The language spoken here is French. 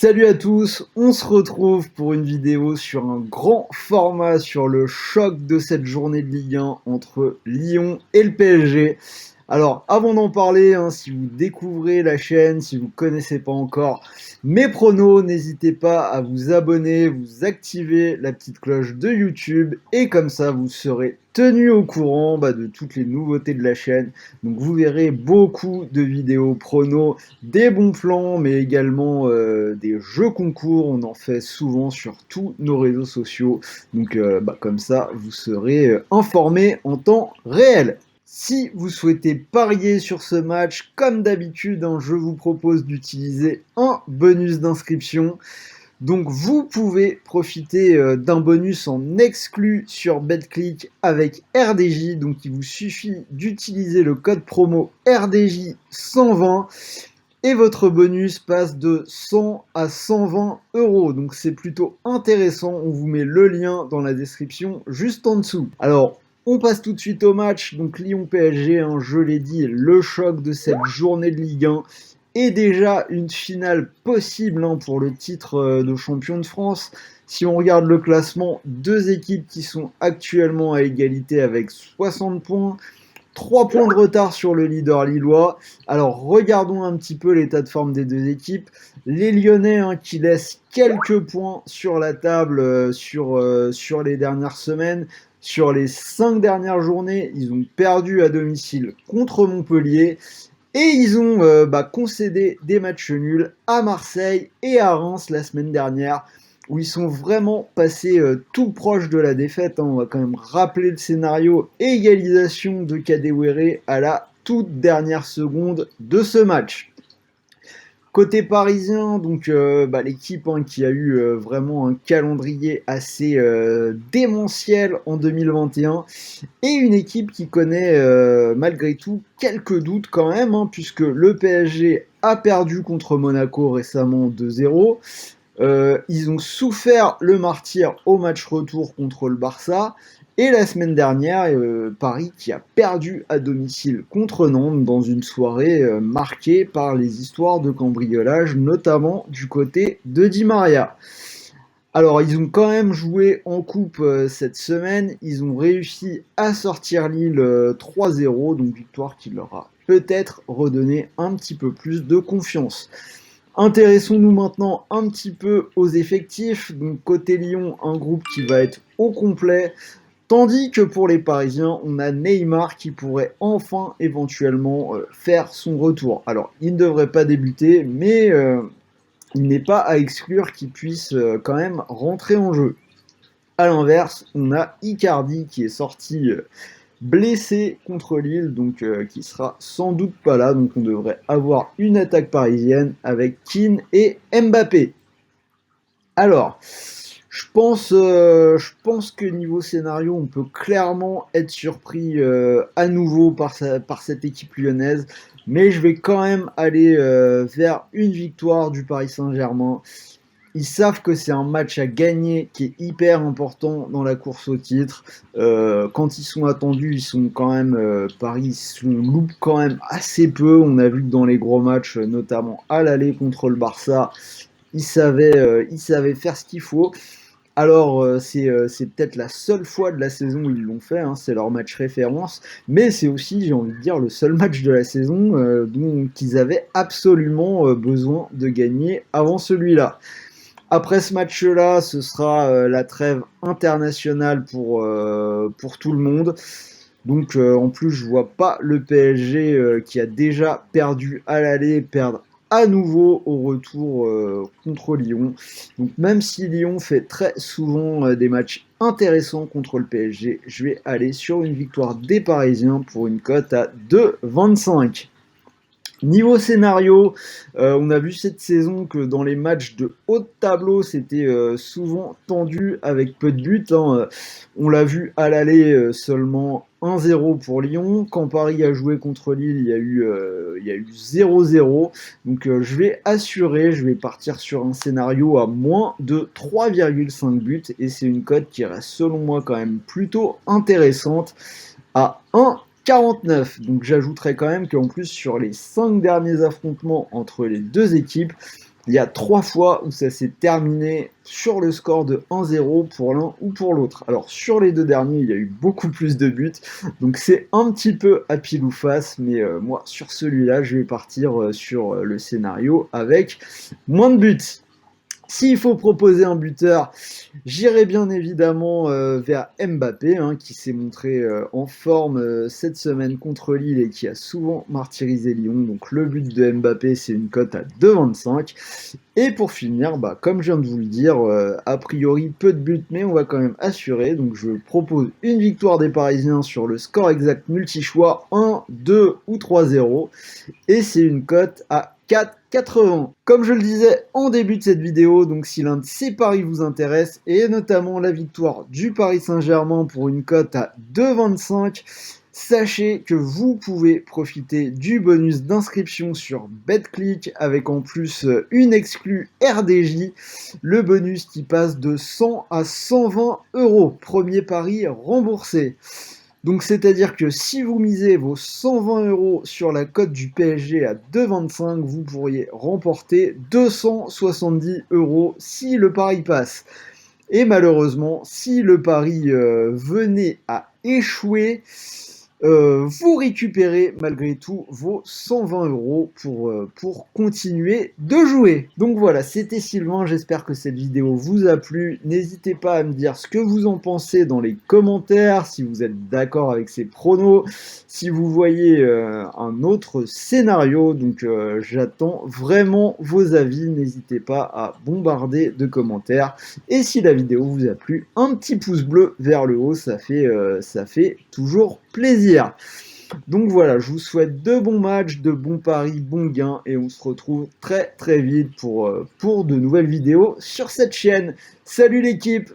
Salut à tous, on se retrouve pour une vidéo sur un grand format sur le choc de cette journée de Ligue 1 entre Lyon et le PSG. Alors avant d'en parler, si vous découvrez la chaîne, si vous ne connaissez pas encore mes pronos, n'hésitez pas à vous abonner, vous activer la petite cloche de YouTube et comme ça vous serez tenu au courant de toutes les nouveautés de la chaîne. Donc vous verrez beaucoup de vidéos pronos, des bons plans, mais également des jeux concours. On en fait souvent sur tous nos réseaux sociaux. Donc comme ça, vous serez informé en temps réel. Si vous souhaitez parier sur ce match, comme d'habitude, je vous propose d'utiliser un bonus d'inscription. Donc vous pouvez profiter d'un bonus en exclu sur BetClick avec RDJ. Donc il vous suffit d'utiliser le code promo RDJ 120 et votre bonus passe de 100 à 120 euros. Donc c'est plutôt intéressant. On vous met le lien dans la description juste en dessous. Alors on passe tout de suite au match. Donc Lyon-PSG, je l'ai dit, le choc de cette journée de Ligue 1 et déjà une finale possible pour le titre de champion de France. Si on regarde le classement, deux équipes qui sont actuellement à égalité avec 60 points. 3 points de retard sur le leader lillois. Alors regardons un petit peu l'état de forme des deux équipes. Les Lyonnais qui laissent quelques points sur la table sur les dernières semaines. Sur les 5 dernières journées, ils ont perdu à domicile contre Montpellier. Et ils ont concédé des matchs nuls à Marseille et à Reims la semaine dernière, où ils sont vraiment passés tout proche de la défaite. On va quand même rappeler le scénario: égalisation de Kadewere à la toute dernière seconde de ce match. Côté parisien, donc l'équipe qui a eu vraiment un calendrier assez démentiel en 2021 et une équipe qui connaît malgré tout quelques doutes quand même, puisque le PSG a perdu contre Monaco récemment 2-0. Ils ont souffert le martyre au match retour contre le Barça. Et la semaine dernière, Paris qui a perdu à domicile contre Nantes dans une soirée marquée par les histoires de cambriolage, notamment du côté de Di Maria. Alors, ils ont quand même joué en coupe cette semaine. Ils ont réussi à sortir Lille 3-0, donc victoire qui leur a peut-être redonné un petit peu plus de confiance. Intéressons-nous maintenant un petit peu aux effectifs. Donc côté Lyon, un groupe qui va être au complet. Tandis que pour les Parisiens, on a Neymar qui pourrait enfin éventuellement faire son retour. Alors, il ne devrait pas débuter, mais il n'est pas à exclure qu'il puisse quand même rentrer en jeu. A l'inverse, on a Icardi qui est sorti blessé contre Lille, donc qui sera sans doute pas là. Donc on devrait avoir une attaque parisienne avec Kean et Mbappé. Alors, je pense que niveau scénario, on peut clairement être surpris à nouveau par cette équipe lyonnaise, mais je vais quand même aller vers une victoire du Paris Saint-Germain. Ils savent que c'est un match à gagner qui est hyper important dans la course au titre. Quand ils sont attendus, ils sont quand même Paris, ils se loupent quand même assez peu. On a vu que dans les gros matchs, notamment à l'aller contre le Barça, ils savaient faire ce qu'il faut. Alors, c'est peut-être la seule fois de la saison où ils l'ont fait, c'est leur match référence, mais c'est aussi, j'ai envie de dire, le seul match de la saison dont ils avaient absolument besoin de gagner avant celui-là. Après ce match-là, ce sera la trêve internationale pour tout le monde. Donc en plus, je vois pas le PSG qui a déjà perdu à l'aller perdre à nouveau au retour contre Lyon. Donc même si Lyon fait très souvent des matchs intéressants contre le PSG, je vais aller sur une victoire des Parisiens pour une cote à 2,25. Niveau scénario, on a vu cette saison que dans les matchs de haut de tableau, c'était souvent tendu avec peu de buts. On l'a vu à l'aller seulement 1-0 pour Lyon. Quand Paris a joué contre Lille, il y a eu 0-0. Donc je vais assurer, je vais partir sur un scénario à moins de 3,5 buts. Et c'est une cote qui reste selon moi quand même plutôt intéressante à 1,49. Donc j'ajouterais quand même qu'en plus sur les 5 derniers affrontements entre les deux équipes, Il y a 3 fois où ça s'est terminé sur le score de 1-0 pour l'un ou pour l'autre. Alors sur les 2 derniers, il y a eu beaucoup plus de buts, donc c'est un petit peu à pile ou face, mais moi sur celui-là, je vais partir, sur, le scénario avec moins de buts. S'il faut proposer un buteur, j'irai bien évidemment vers Mbappé, hein, qui s'est montré en forme cette semaine contre Lille et qui a souvent martyrisé Lyon. Donc le but de Mbappé, c'est une cote à 2,25. Et pour finir, bah, comme je viens de vous le dire, a priori peu de buts, mais on va quand même assurer. Donc je propose une victoire des Parisiens sur le score exact multi-choix 1, 2 ou 3-0 et c'est une cote à 4,80. Comme je le disais en début de cette vidéo, donc si l'un de ces paris vous intéresse, et notamment la victoire du Paris Saint-Germain pour une cote à 2,25, sachez que vous pouvez profiter du bonus d'inscription sur BetClick avec en plus une exclue RDJ, le bonus qui passe de 100 à 120 euros. Premier pari remboursé. Donc c'est-à-dire que si vous misez vos 120 euros sur la cote du PSG à 2,25, vous pourriez remporter 270 euros si le pari passe. Et malheureusement, si le pari venait à échouer, vous récupérez malgré tout vos 120 euros pour continuer de jouer. Donc voilà, c'était Sylvain, j'espère que cette vidéo vous a plu. N'hésitez pas à me dire ce que vous en pensez dans les commentaires, si vous êtes d'accord avec ces pronos, si vous voyez un autre scénario. Donc j'attends vraiment vos avis, n'hésitez pas à bombarder de commentaires. Et si la vidéo vous a plu, un petit pouce bleu vers le haut, ça fait toujours plaisir. Donc voilà, je vous souhaite de bons matchs, de bons paris, bons gains, et on se retrouve très très vite pour de nouvelles vidéos sur cette chaîne. Salut l'équipe!